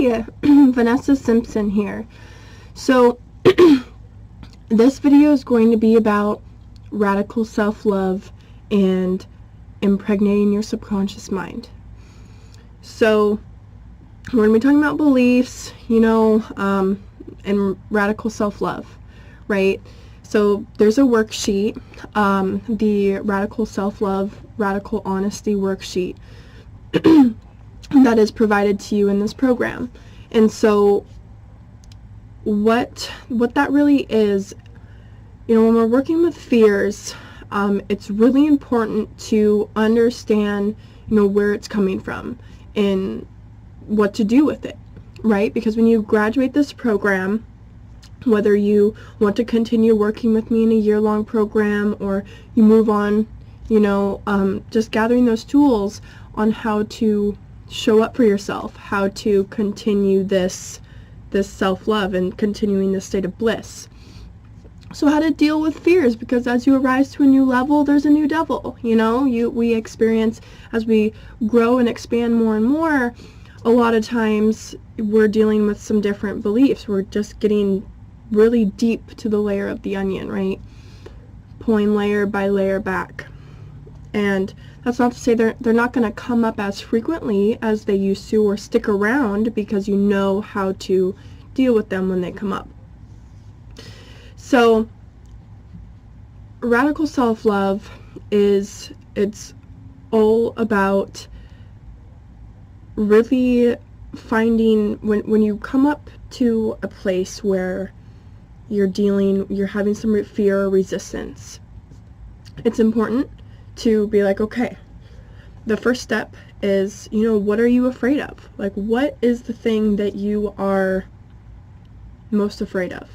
Hey, Vanessa Simpson here. So, this video is going to be about radical self-love and impregnating your subconscious mind. So, we're going to be talking about beliefs, and radical self-love, right? So, there's a worksheet, the Radical Self-Love, Radical Honesty worksheet that is provided to you in this program. And so what that really is, when we're working with fears, it's really important to understand, where it's coming from and what to do with it, right? Because when you graduate this program, whether you want to continue working with me in a year-long program or you move on, just gathering those tools on how to show up for yourself, how to continue this self-love and continuing this state of bliss. So how to deal with fears, because as you arise to a new level, there's a new devil, we experience, as we grow and expand more and more, a lot of times we're dealing with some different beliefs. We're just getting really deep to the layer of the onion, right? Pulling layer by layer back. And that's not to say they're not going to come up as frequently as they used to or stick around, because you know how to deal with them when they come up. So radical self-love it's all about really finding, when you come up to a place where you're having some fear or resistance, it's important to be like, okay, the first step is, what are you afraid of? Like, what is the thing that you are most afraid of?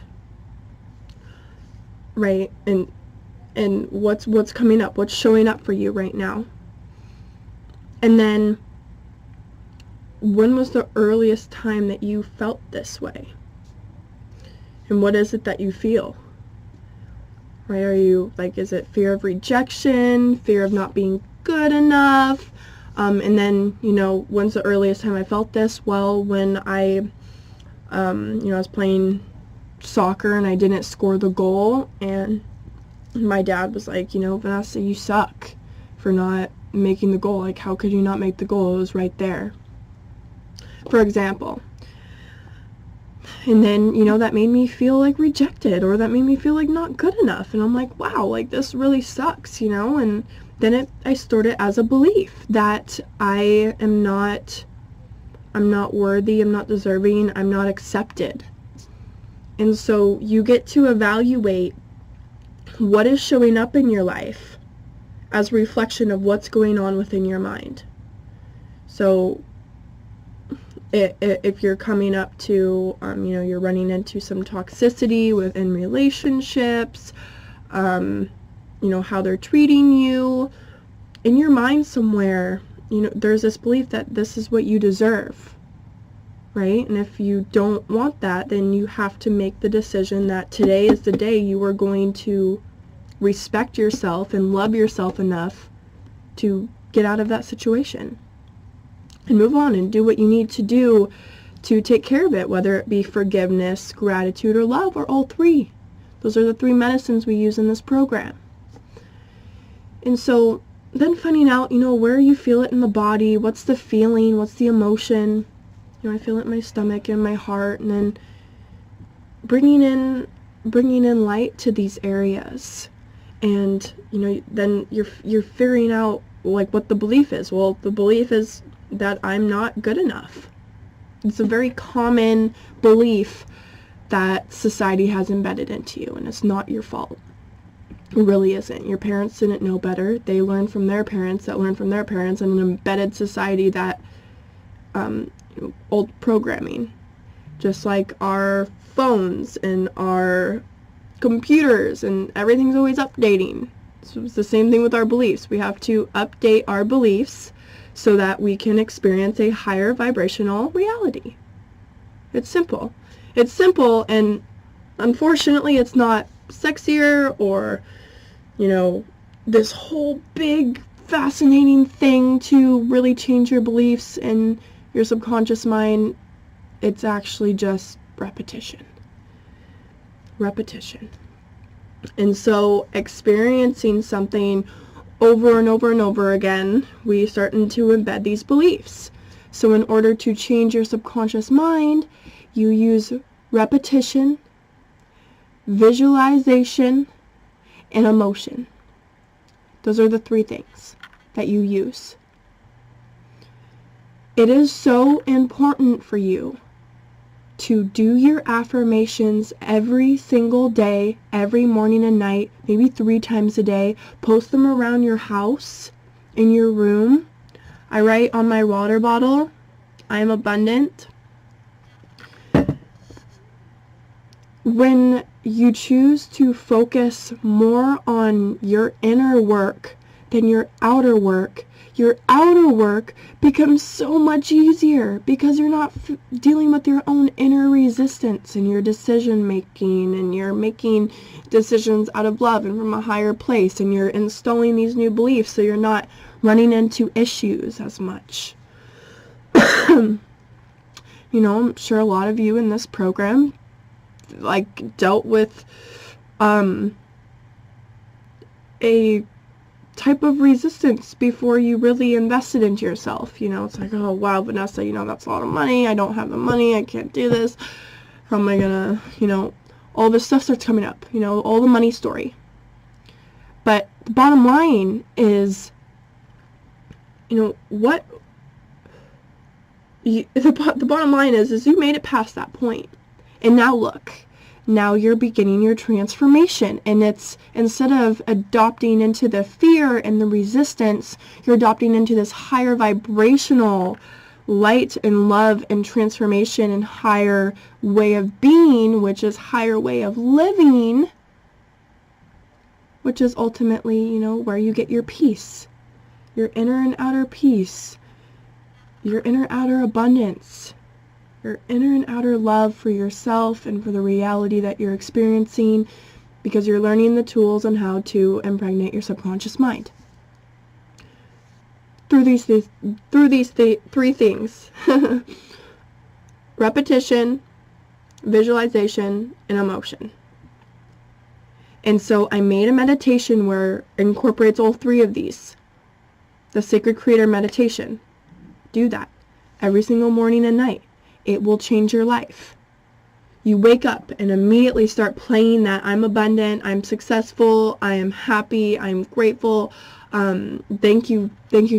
Right? And what's coming up? What's showing up for you right now? And then, when was the earliest time that you felt this way? And what is it that you feel? Right? Are you, is it fear of rejection, fear of not being good enough? And then, when's the earliest time I felt this? Well, when I was playing soccer and I didn't score the goal, and my dad was like, Vanessa, you suck for not making the goal. Like, how could you not make the goal? It was right there, for example. And then, that made me feel like rejected, or that made me feel like not good enough. And I'm like, wow, this really sucks, And then I stored it as a belief that I'm not worthy, I'm not deserving, I'm not accepted. And so you get to evaluate what is showing up in your life as a reflection of what's going on within your mind. So if you're coming up to, you're running into some toxicity within relationships, how they're treating you, in your mind somewhere, there's this belief that this is what you deserve, right? And if you don't want that, then you have to make the decision that today is the day you are going to respect yourself and love yourself enough to get out of that situation and move on and do what you need to do to take care of it, whether it be forgiveness, gratitude, or love, or all three. Those are the three medicines we use in this program. And so then finding out, where you feel it in the body, what's the feeling, what's the emotion. I feel it in my stomach and my heart, and then bringing in light to these areas. And, then you're figuring out, what the belief is. Well, the belief is that I'm not good enough. It's a very common belief that society has embedded into you, and it's not your fault. It really isn't. Your parents didn't know better. They learned from their parents that learned from their parents, in an embedded society that, old programming. Just like our phones and our computers, and everything's always updating. So it's the same thing with our beliefs. We have to update our beliefs so that we can experience a higher vibrational reality. It's simple. It's simple, and unfortunately it's not sexier or, this whole big fascinating thing to really change your beliefs and your subconscious mind. it's actually just repetition. Repetition. And so experiencing something over and over and over again, we start to embed these beliefs. So in order to change your subconscious mind, you use repetition, visualization, and emotion. Those are the 3 things that you use. It is so important for you to do your affirmations every single day, every morning and night, maybe 3 times a day. Post them around your house, in your room. I write on my water bottle, I am abundant. When you choose to focus more on your inner work than your outer work becomes so much easier because you're not dealing with your own inner resistance and your decision making, and you're making decisions out of love and from a higher place, and you're installing these new beliefs, so you're not running into issues as much. You know, I'm sure a lot of you in this program dealt with a type of resistance before you really invested into yourself. You know, it's like, oh wow, Vanessa, you know, that's a lot of money. I don't have the money. I can't do this. How am I gonna, you know, all this stuff starts coming up, you know, all the money story. But the bottom line is, you know, the bottom line is you made it past that point. And now look, now you're beginning your transformation, and it's, instead of adopting into the fear and the resistance, you're adopting into this higher vibrational light and love and transformation and higher way of being, which is higher way of living, which is ultimately, you know, where you get your peace, your inner and outer peace, your inner outer abundance, your inner and outer love for yourself and for the reality that you're experiencing, because you're learning the tools on how to impregnate your subconscious mind through these 3 things. Repetition, visualization, and emotion. And so I made a meditation where it incorporates all 3 of these. The Sacred Creator Meditation. Do that every single morning and night. It will change your life. You wake up and immediately start playing that I'm abundant, I'm successful, I am happy, I'm grateful. Thank you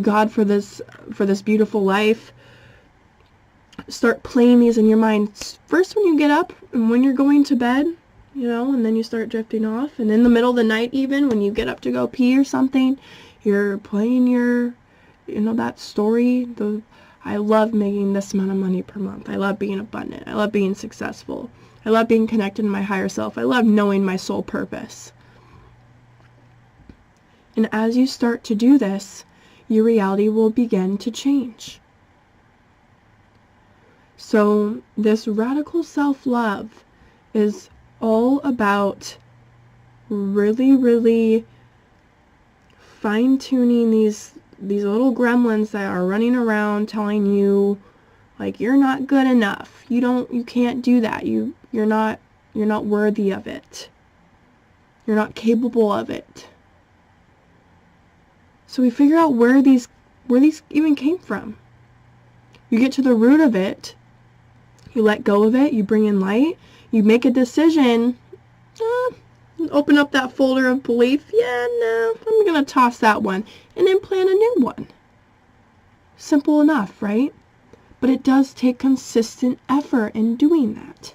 God for this beautiful life. Start playing these in your mind first when you get up and when you're going to bed, you know, and then you start drifting off. And in the middle of the night, even when you get up to go pee or something, you're playing your, you know, that story. I love making this amount of money per month. I love being abundant. I love being successful. I love being connected to my higher self. I love knowing my soul purpose. And as you start to do this, your reality will begin to change. So this radical self-love is all about really, really fine-tuning these little gremlins that are running around telling you, like, you're not good enough. You can't do that. You're not worthy of it. You're not capable of it. So we figure out where these even came from. You get to the root of it. You let go of it. You bring in light. You make a decision. Open up that folder of belief. Yeah, no, I'm going to toss that one. And then plan a new one. Simple enough, right? But it does take consistent effort in doing that.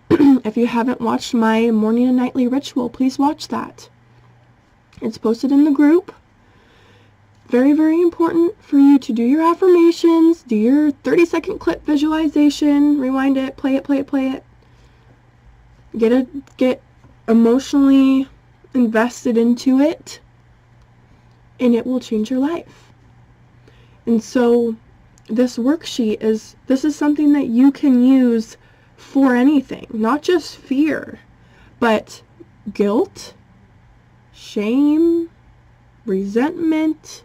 If you haven't watched my morning and nightly ritual, please watch that. It's posted in the group. Very, very important for you to do your affirmations, do your 30-second clip visualization, rewind it, play it. Get emotionally invested into it, and it will change your life. And so this worksheet is something that you can use for anything, not just fear, but guilt, shame, resentment.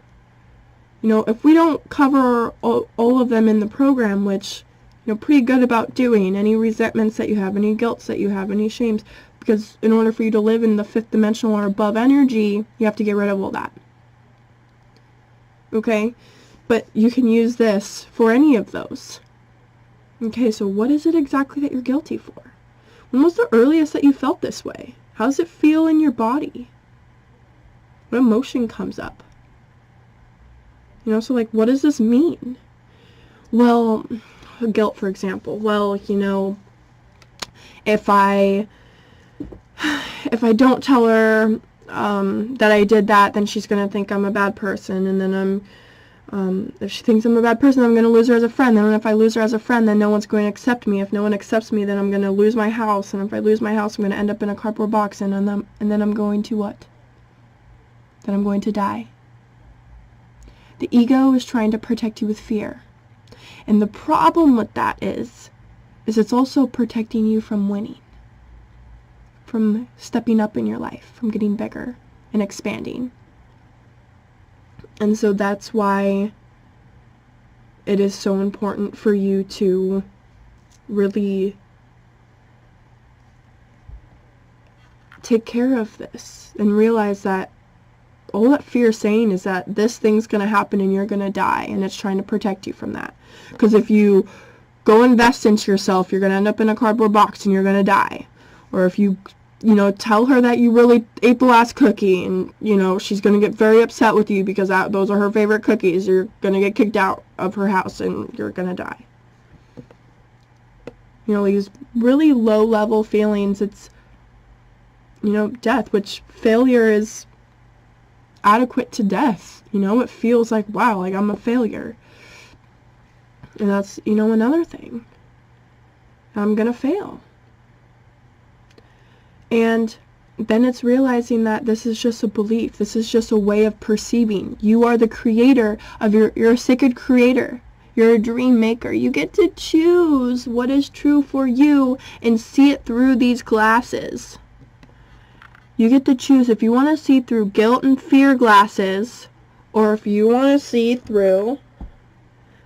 You know, if we don't cover all of them in the program, which pretty good about doing, any resentments that you have, any guilts that you have, any shames, because in order for you to live in the 5th dimensional or above energy, you have to get rid of all that. Okay? But you can use this for any of those. Okay, so what is it exactly that you're guilty for? When was the earliest that you felt this way? How does it feel in your body? What emotion comes up? So like, what does this mean? Well, guilt, for example. Well, if I don't tell her that I did that, then she's going to think I'm a bad person, and then if she thinks I'm a bad person, I'm going to lose her as a friend. Then if I lose her as a friend, then no one's going to accept me. If no one accepts me, then I'm going to lose my house, and if I lose my house, I'm going to end up in a cardboard box, and then I'm going to what? Then I'm going to die. The ego is trying to protect you with fear. And the problem with that is it's also protecting you from winning, from stepping up in your life, from getting bigger and expanding. And so that's why it is so important for you to really take care of this and realize that all that fear is saying is that this thing's going to happen and you're going to die, and it's trying to protect you from that. Because if you go invest into yourself, you're going to end up in a cardboard box and you're going to die. Or if you tell her that you really ate the last cookie, and, she's going to get very upset with you because those are her favorite cookies, you're going to get kicked out of her house and you're going to die. These really low-level feelings, it's, death, which failure is adequate to death. It feels like, wow, like I'm a failure. And that's, another thing. I'm gonna fail. And then it's realizing that this is just a belief. This is just a way of perceiving. You are the creator of you're a sacred creator. You're a dream maker. You get to choose what is true for you and see it through these glasses. You get to choose if you want to see through guilt and fear glasses, or if you want to see through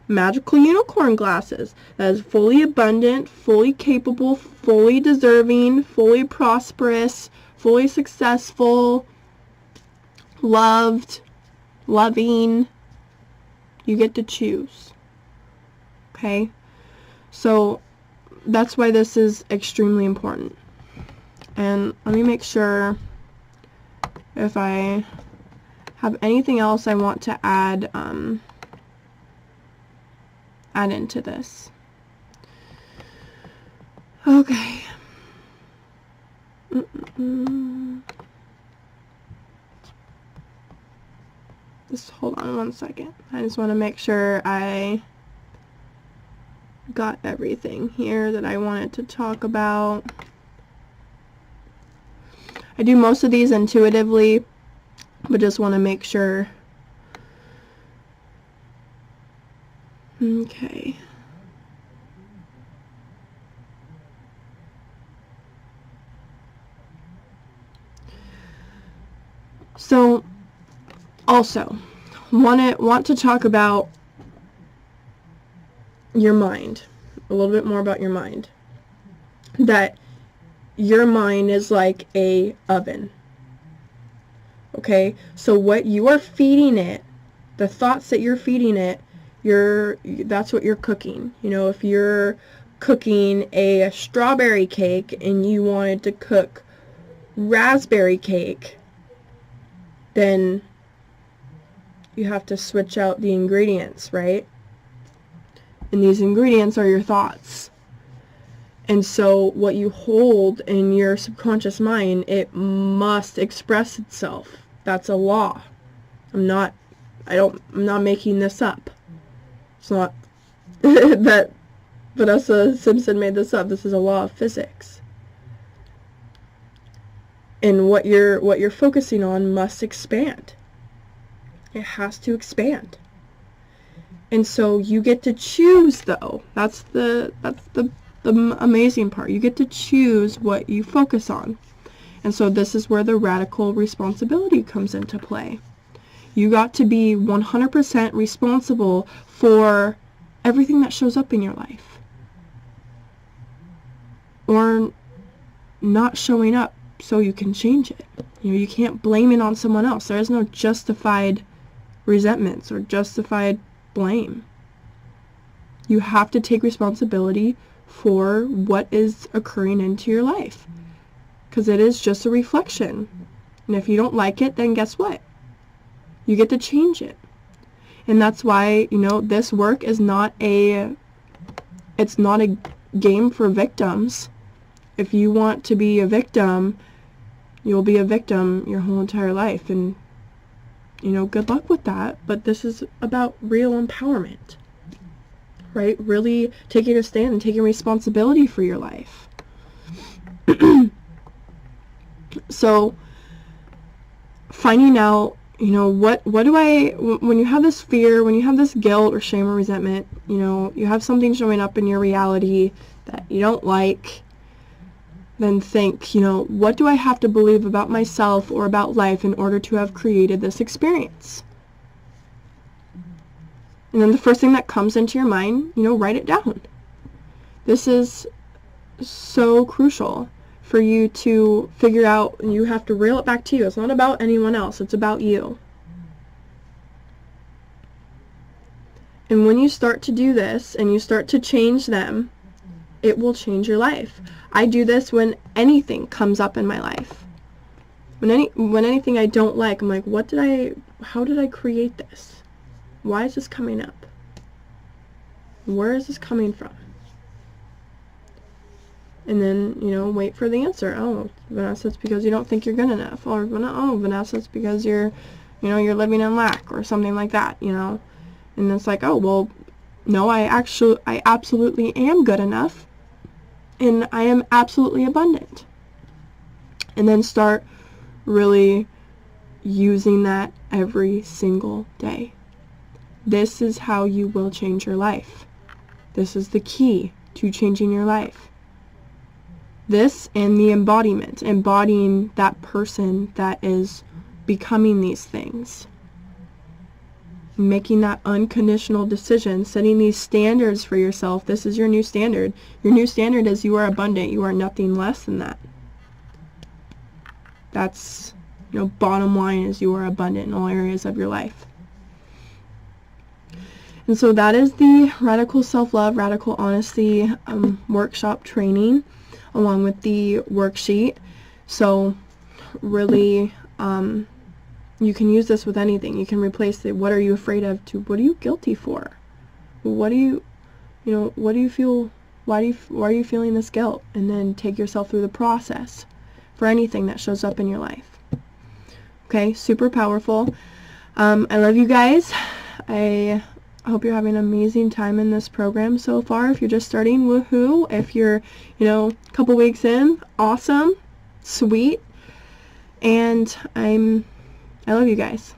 magical unicorn glasses that is fully abundant, fully capable, fully deserving, fully prosperous, fully successful, loved, loving. You get to choose. Okay? So that's why this is extremely important. And let me make sure if I have anything else I want to add into this. Okay. Just hold on one second. I just want to make sure I got everything here that I wanted to talk about. I do most of these intuitively, but just want to make sure. Okay. So, also, want to talk about your mind, a little bit more about your mind. That your mind is like a oven. Okay? So what you are feeding it, the thoughts that you're feeding it, that's what you're cooking. If you're cooking a strawberry cake and you wanted to cook raspberry cake, then you have to switch out the ingredients, right? And these ingredients are your thoughts. And so what you hold in your subconscious mind, it must express itself. That's a law. I'm not making this up. It's not that Vanessa Simpson made this up. This is a law of physics. And what you're focusing on must expand. It has to expand. And so you get to choose, though. That's the amazing part. You get to choose what you focus on. And so this is where the radical responsibility comes into play. You got to be 100% responsible for everything that shows up in your life. or not showing up so you can change it. You can't blame it on someone else. There is no justified resentments or justified blame. You have to take responsibility for what is occurring into your life, because it is just a reflection. And if you don't like it, then guess what? You get to change it. And that's why, this work is it's not a game for victims. If you want to be a victim, you'll be a victim your whole entire life. And, good luck with that. But this is about real empowerment, right? Really taking a stand and taking responsibility for your life. So, finding out, what do when you have this fear, when you have this guilt or shame or resentment, you have something showing up in your reality that you don't like, then think, what do I have to believe about myself or about life in order to have created this experience? And then the first thing that comes into your mind, write it down. This is so crucial for you to figure out. You have to reel it back to you. It's not about anyone else. It's about you. And when you start to do this and you start to change them, it will change your life. I do this when anything comes up in my life. When anything I don't like, I'm like, how did I create this? Why is this coming up? Where is this coming from? And then, wait for the answer. Oh, Vanessa, it's because you don't think you're good enough. Or, oh, Vanessa, it's because you're living in lack or something like that, And it's like, oh, well, no, I absolutely am good enough. And I am absolutely abundant. And then start really using that every single day. This is how you will change your life. This is the key to changing your life. This and the embodiment, embodying that person that is becoming these things. Making that unconditional decision, setting these standards for yourself. This is your new standard. Your new standard is you are abundant. You are nothing less than that. That's, bottom line is you are abundant in all areas of your life. And so that is the Radical Self-Love, Radical Honesty workshop training, along with the worksheet. So really, you can use this with anything. You can replace it. What are you afraid of? To what are you guilty for? What do you feel? Why are you feeling this guilt? And then take yourself through the process for anything that shows up in your life. Okay, super powerful. I love you guys. I hope you're having an amazing time in this program so far. If you're just starting, woohoo. If you're, a couple weeks in, awesome, sweet. And I love you guys.